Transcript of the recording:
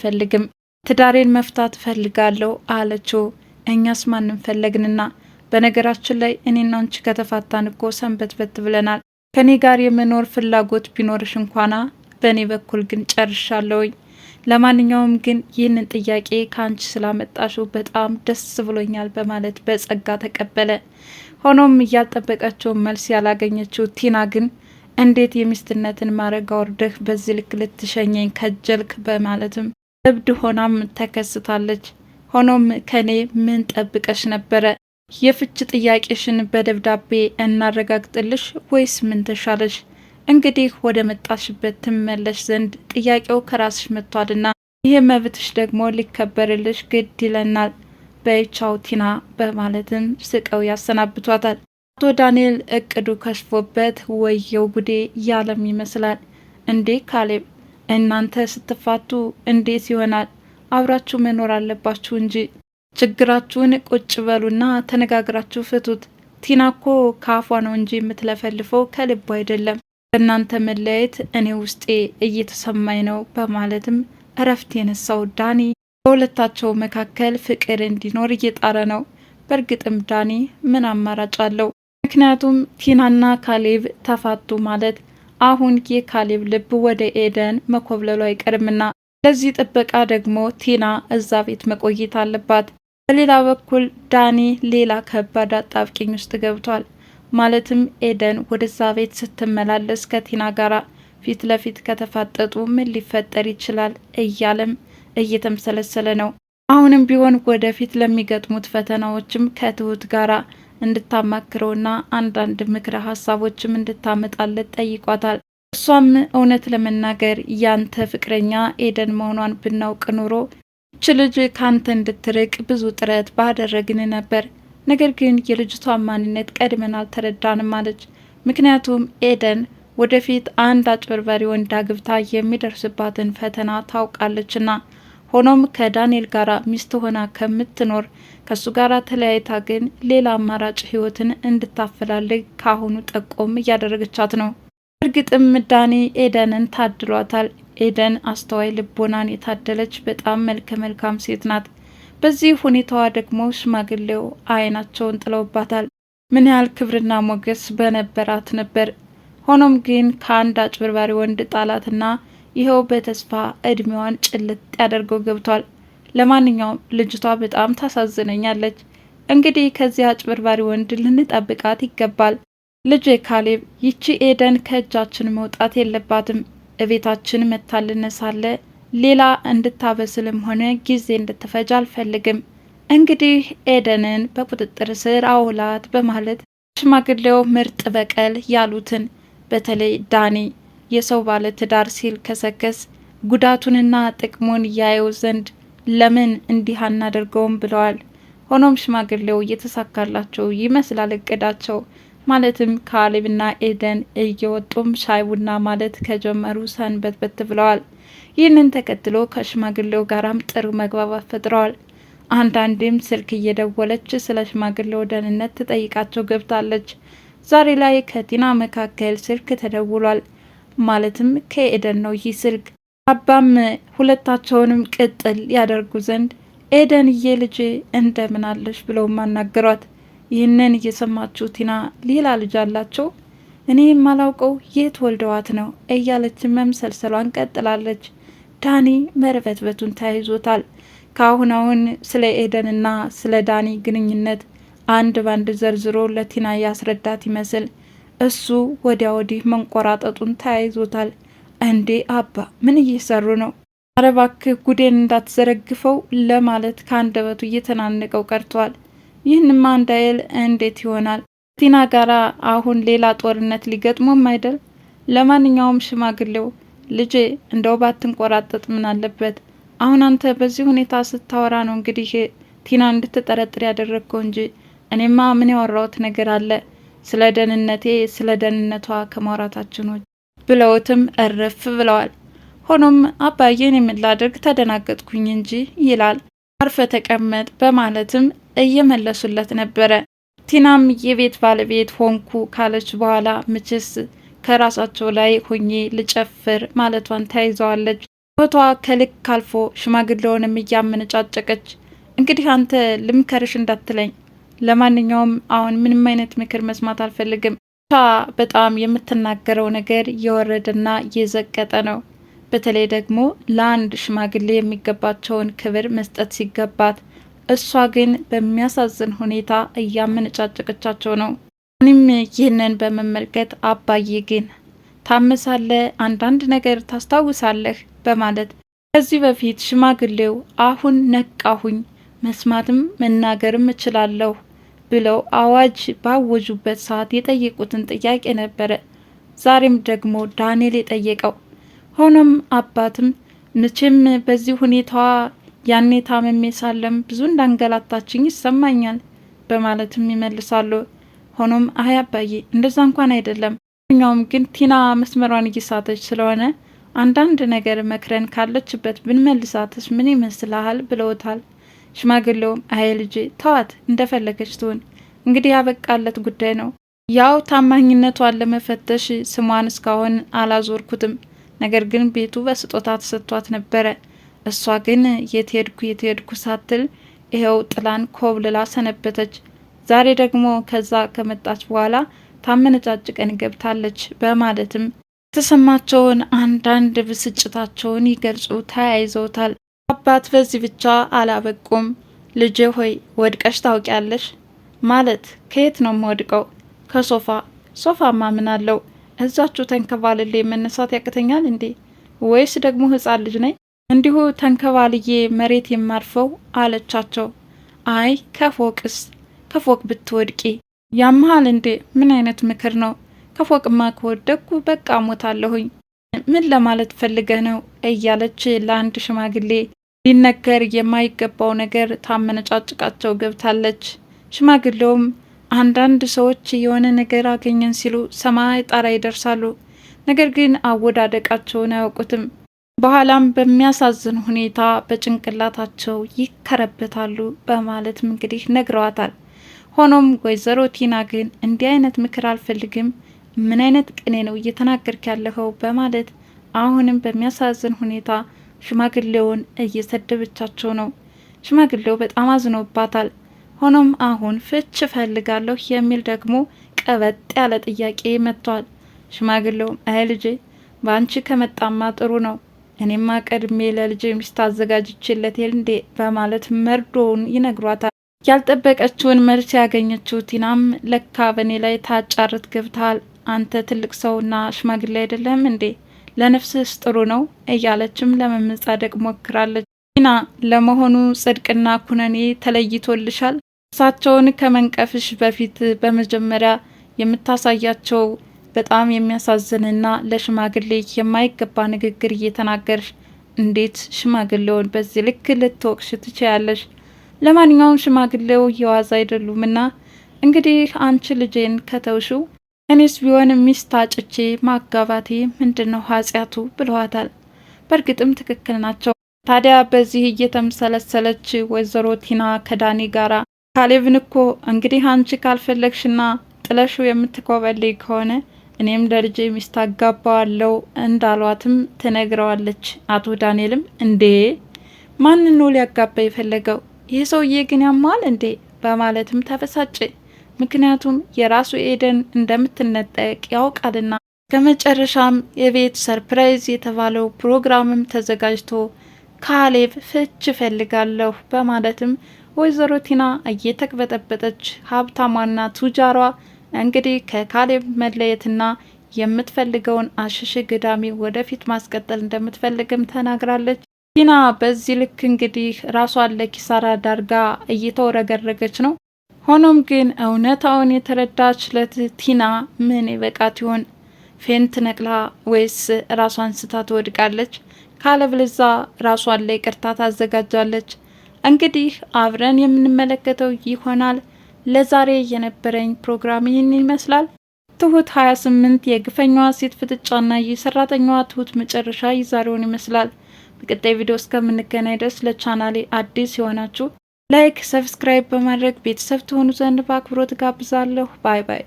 ፈልግም ትዳሬን መፍታት ፈልጋለሁ አለችው። እኛስ ማንን ፈለግንና? በነገራችን ላይ እኔና አንቺ ከተፋታን እኮ ሰንበትበት ብለናል። ከኔ ጋር የመኖር ፍላጎት ቢኖርሽ እንኳና በእኔ በኩል ግን ጨርሻለሁኝ። ለማንኛውም ግን ይህንን ጥያቄ ከአንቺ ስላመጣሽው በጣም ደስ ብሎኛል በማለት በጸጋ ተቀበለ። ሆኖም እያልጠበቀችውን መልስ ያላገኘችው ቲና ግን እንዴት የሚስትነትን ማዕረግ አውርደህ በዚህ ልክ ልትሸኘኝ ከጀልክ በማለትም እብድ ሆናም ተከስታለች። ሆኖም ከኔ ምን ጠብቀሽ ነበረ? የፍች ጥያቄሽን በደብዳቤ እናረጋግጥልሽ ወይስ ምን ተሻለሽ? እንግዲህ ወደ መጣሽበት ትመለሽ ዘንድ ጥያቄው ከራስሽ መጥቷልና ይህ መብትሽ ደግሞ ሊከበርልሽ ግድ ይለናል። በይቻው ቲና በማለትም ስቀው ያሰናብቷታል። አቶ ዳንኤል እቅዱ ከሽፎበት ወየው ጉዴ ያለም ይመስላል። እንዴ ካሌብ፣ እናንተ ስትፋቱ እንዴት ይሆናል? አብራችሁ መኖር አለባችሁ እንጂ ችግራችሁን ቁጭ በሉና ተነጋግራችሁ ፍቱት። ቲና እኮ ከአፏ ነው እንጂ የምትለፈልፈው ከልቡ አይደለም። እናንተ መለያየት እኔ ውስጤ እየተሰማኝ ነው በማለትም እረፍት የነሳው ዳኒ በሁለታቸው መካከል ፍቅር እንዲኖር እየጣረ ነው። በእርግጥም ዳኒ ምን አማራጭ አለው? ምክንያቱም ቲናና ካሌብ ተፋቱ ማለት አሁን የካሌብ ልብ ወደ ኤደን መኮብለሉ አይቀርምና ለዚህ ጥበቃ ደግሞ ቲና እዛ ቤት መቆየት አለባት። በሌላ በኩል ዳኒ ሌላ ከባድ አጣብቂኝ ውስጥ ገብቷል። ማለትም ኤደን ወደዛ ቤት ስትመላለስ ከቲና ጋራ ፊት ለፊት ከተፋጠጡ ምን ሊፈጠር ይችላል እያለም እየተምሰለሰለ ነው። አሁንም ቢሆን ወደፊት ለሚገጥሙት ፈተናዎችም ከትሁት ጋራ እንድታማክረውና አንዳንድ ምክረ ሀሳቦችም እንድታመጣለት ጠይቋታል። እሷም እውነት ለመናገር ያንተ ፍቅረኛ ኤደን መሆኗን ብናውቅ ኑሮ እች ልጅ ካንተ እንድትርቅ ብዙ ጥረት ባደረግን ነበር። ነገር ግን የልጅቷን ማንነት ቀድመን አልተረዳንም አለች። ምክንያቱም ኤደን ወደፊት አንድ አጭበርባሪ ወንድ አግብታ የሚደርስባትን ፈተና ታውቃለችና። ሆኖም ከዳንኤል ጋር ሚስት ሆና ከምትኖር ከሱ ጋር ተለያይታ ግን ሌላ አማራጭ ህይወትን እንድታፈላልግ ካሁኑ ጠቆም እያደረገቻት ነው። እርግጥም ዳኒ ኤደንን ታድሏታል። ኤደን አስተዋይ ልቦናን የታደለች በጣም መልከ መልካም ሴት ናት። በዚህ ሁኔታዋ ደግሞ ሽማግሌው አይናቸውን ጥለውባታል። ምን ያህል ክብርና ሞገስ በነበራት ነበር። ሆኖም ግን ከአንድ አጭበርባሪ ወንድ ጣላትና ይኸው በተስፋ እድሜዋን ጭልጥ ያደርገው ገብቷል። ለማንኛውም ልጅቷ በጣም ታሳዝነኛለች። እንግዲህ ከዚህ አጭበርባሪ ወንድ ልንጠብቃት ይገባል። ልጄ ካሌብ፣ ይቺ ኤደን ከእጃችን መውጣት የለባትም። እቤታችን መታልነሳለ ሌላ እንድታበስልም ሆነ ጊዜ እንድትፈጅ አልፈልግም። እንግዲህ ኤደንን በቁጥጥር ስር አውላት በማለት ሽማግሌው ምርጥ በቀል ያሉትን በተለይ ዳኒ የሰው ባለ ትዳር ሲል ከሰከስ ጉዳቱንና ጥቅሙን ያየው ዘንድ ለምን እንዲህ አናደርገውም ብለዋል። ሆኖም ሽማግሌው እየተሳካላቸው ይመስላል እቅዳቸው። ማለትም ካሌብና ኤደን እየወጡም ሻይ ቡና ማለት ከጀመሩ ሰንበትበት ብለዋል። ይህንን ተከትሎ ከሽማግሌው ጋራም ጥሩ መግባባት ፈጥረዋል። አንዳንዴም ስልክ እየደወለች ስለ ሽማግሌው ደህንነት ትጠይቃቸው ገብታለች። ዛሬ ላይ ከቲና መካከል ስልክ ተደውሏል። ማለትም ከኤደን ነው ይህ ስልክ። አባም ሁለታቸውንም ቅጥል ያደርጉ ዘንድ ኤደንዬ ልጄ እንደምን አለሽ ብለው ማናገሯት። ይህንን እየሰማችሁ ቲና ሌላ ልጅ አላቸው እኔ የማላውቀው የት ወልደዋት ነው እያለች መምሰልሰሏን ቀጥላለች። ዳኒ መርበትበቱን ተያይዞታል። ከአሁን አሁን ስለ ኤደንና ስለ ዳኒ ግንኙነት አንድ ባንድ ዘርዝሮ ለቲና ያስረዳት ይመስል እሱ ወዲያ ወዲህ መንቆራጠጡን ተያይዞታል። እንዴ አባ ምን እየሰሩ ነው? አረ እባክህ ጉዴን እንዳትዘረግፈው ለማለት ከአንደበቱ እየተናነቀው ቀርቷል። ይህንማ እንዳይል እንዴት ይሆናል? ቲና ጋራ አሁን ሌላ ጦርነት ሊገጥሞም አይደል? ለማንኛውም ሽማግሌው ልጄ እንደው ባትንቆራጠጥ ምን አለበት? አሁን አንተ በዚህ ሁኔታ ስታወራ ነው እንግዲህ ቲና እንድትጠረጥር ያደረግከው እንጂ እኔማ ምን ያወራሁት ነገር አለ? ስለ ደህንነቴ ስለ ደህንነቷ ከማውራታችን ብለውትም እረፍ ብለዋል። ሆኖም አባዬን የምላደርግ ተደናገጥኩኝ እንጂ ይላል። አርፈ ተቀመጥ በማለትም እየመለሱለት ነበረ። ቲናም የቤት ባለቤት ሆንኩ ካለች በኋላ ምችስ ከራሳቸው ላይ ሆኜ ልጨፍር ማለቷን ተያይዘዋለች። ፎቷ ከልክ አልፎ ሽማግሌውንም እያመነጫጨቀች እንግዲህ አንተ ልምከርሽ እንዳትለኝ፣ ለማንኛውም አሁን ምንም አይነት ምክር መስማት አልፈልግም። በጣም የምትናገረው ነገር የወረደና የዘቀጠ ነው። በተለይ ደግሞ ለአንድ ሽማግሌ የሚገባቸውን ክብር መስጠት ሲገባት፣ እሷ ግን በሚያሳዝን ሁኔታ እያመነጫጨቀቻቸው ነው። እኔም ይህንን በመመልከት አባዬ ግን ታመሳለህ፣ አንዳንድ ነገር ታስታውሳለህ በማለት ከዚህ በፊት ሽማግሌው አሁን ነቃሁኝ፣ መስማትም መናገርም እችላለሁ ብለው አዋጅ ባወጁበት ሰዓት የጠየቁትን ጥያቄ ነበረ ዛሬም ደግሞ ዳንኤል የጠየቀው። ሆኖም አባትም መቼም በዚህ ሁኔታዋ ያኔ ታመሜ ሳለም ብዙ እንዳንገላታችኝ ይሰማኛል በማለትም ይመልሳሉ። ሆኖም አይ አባዬ እንደዛ እንኳን አይደለም፣ ኛውም ግን ቲና መስመሯን እየሳተች ስለሆነ አንዳንድ ነገር መክረን ካለችበት ብንመልሳትስ ምን ይመስልሃል ብለውታል። ሽማግሌውም አይ ልጄ ተዋት፣ እንደፈለገች ትሆን፣ እንግዲህ ያበቃለት ጉዳይ ነው። ያው ታማኝነቷን ለመፈተሽ ስሟን እስካሁን አላዞርኩትም፣ ነገር ግን ቤቱ በስጦታ ተሰጥቷት ነበረ። እሷ ግን የት ሄድኩ ሳትል ይኸው ጥላን ኮብልላ ሰነበተች። ዛሬ ደግሞ ከዛ ከመጣች በኋላ ታመነጫጭቀን ገብታለች በማለትም የተሰማቸውን አንዳንድ ብስጭታቸውን ይገልጹ ተያይዘውታል። አባት በዚህ ብቻ አላበቁም። ልጄ ሆይ ወድቀሽ ታውቂያለሽ? ማለት ከየት ነው የምወድቀው? ከሶፋ። ሶፋማ ምን አለው? እዛችሁ ተንከባልሌ መነሳት ያቅተኛል እንዴ? ወይስ ደግሞ ህፃን ልጅ ነኝ እንዲሁ ተንከባልዬ መሬት የማርፈው አለቻቸው። አይ ከፎቅስ? ከፎቅ ብትወድቂ ያመሃል እንዴ? ምን አይነት ምክር ነው? ከፎቅማ ከወደቅኩ በቃ ሞታለሁኝ። ምን ለማለት ፈልገህ ነው? እያለች ለአንድ ሽማግሌ ሊነገር የማይገባው ነገር ታመነጫጭቃቸው ገብታለች። ሽማግሌውም አንዳንድ ሰዎች የሆነ ነገር አገኘን ሲሉ ሰማይ ጣራ ይደርሳሉ፣ ነገር ግን አወዳደቃቸውን አያውቁትም። በኋላም በሚያሳዝን ሁኔታ በጭንቅላታቸው ይከረበታሉ በማለትም እንግዲህ ነግረዋታል። ሆኖም ወይዘሮ ቲና ግን እንዲህ አይነት ምክር አልፈልግም፣ ምን አይነት ቅኔ ነው እየተናገርክ ያለኸው በማለት አሁንም በሚያሳዝን ሁኔታ ሽማግሌውን እየሰደበቻቸው ነው። ሽማግሌው በጣም አዝኖባታል። ሆኖም አሁን ፍች እፈልጋለሁ የሚል ደግሞ ቀበጥ ያለ ጥያቄ መጥቷል። ሽማግሌውም አይ ልጄ በአንቺ ከመጣማ ጥሩ ነው፣ እኔማ ቀድሜ ለልጄ ሚስት አዘጋጅቼለት እንዴ በማለት መርዶውን ይነግሯታል። ያልጠበቀችውን መልስ ያገኘችው ቲናም ለካ በኔ ላይ ታጫርት ገብታል፣ አንተ ትልቅ ሰውና ሽማግሌ አይደለም እንዴ? ለነፍስስ ጥሩ ነው እያለችም ለመመጻደቅ ሞክራለች። ቲና ለመሆኑ ጽድቅና ኩነኔ ተለይቶልሻል? እሳቸውን ከመንቀፍሽ በፊት በመጀመሪያ የምታሳያቸው በጣም የሚያሳዝንና ለሽማግሌ የማይገባ ንግግር እየተናገርሽ እንዴት ሽማግሌውን በዚህ ልክ ልትወቅሽ ትችያለሽ? ለማንኛውም ሽማግሌው የዋዛ አይደሉምና እንግዲህ አንቺ ልጄን ከተውሽው እኔስ ቢሆን ሚስት አጭቼ ማጋባቴ ምንድነው ኃጢአቱ ብለዋታል። በእርግጥም ትክክል ናቸው። ታዲያ በዚህ እየተምሰለሰለች ወይዘሮ ቲና ከዳኒ ጋራ ካሌብን እኮ እንግዲህ አንቺ ካልፈለግሽና ጥለሽው የምትኮበልይ ከሆነ እኔም ለልጄ ሚስት አጋባዋለሁ እንዳሏትም ትነግረዋለች። አቶ ዳንኤልም እንዴ ማንን ነው ሊያጋባ የፈለገው? ይህ ሰውዬ ግን ያማል እንዴ በማለትም ተበሳጨ። ምክንያቱም የራሱ ኤደን እንደምትነጠቅ ያውቃልና። ከመጨረሻም የቤት ሰርፕራይዝ የተባለው ፕሮግራምም ተዘጋጅቶ ካሌብ ፍች እፈልጋለሁ በማለትም ወይዘሮ ቲና እየተቅበጠበጠች ሀብታሟና ቱጃሯ እንግዲህ ከካሌብ መለየትና የምትፈልገውን አሽሽ ግዳሚ ወደፊት ማስቀጠል እንደምትፈልግም ተናግራለች። ቲና በዚህ ልክ እንግዲህ ራሷን ለኪሳራ ዳርጋ እየተወረገረገች ነው። ሆኖም ግን እውነታውን የተረዳች ቲና ምን ይበቃት ይሆን? ፌንት ነቅላ ወይስ ራሷን ስታ ትወድቃለች? ካለብለዛ ራሷን ላይ ቅርታ ታዘጋጃለች? እንግዲህ አብረን የምንመለከተው ይሆናል። ለዛሬ የነበረኝ ፕሮግራም ይህን ይመስላል። ትሁት 28 የግፈኛዋ ሴት ፍጥጫና የሰራተኛዋ ትሁት መጨረሻ የዛሬውን ይመስላል። በቀጣይ ቪዲዮ እስከምንገናኝ ድረስ ለቻናሌ አዲስ የሆናችሁ ላይክ፣ ሰብስክራይብ በማድረግ ቤተሰብ ትሆኑ ዘንድ በአክብሮት ጋብዛለሁ። ባይ ባይ።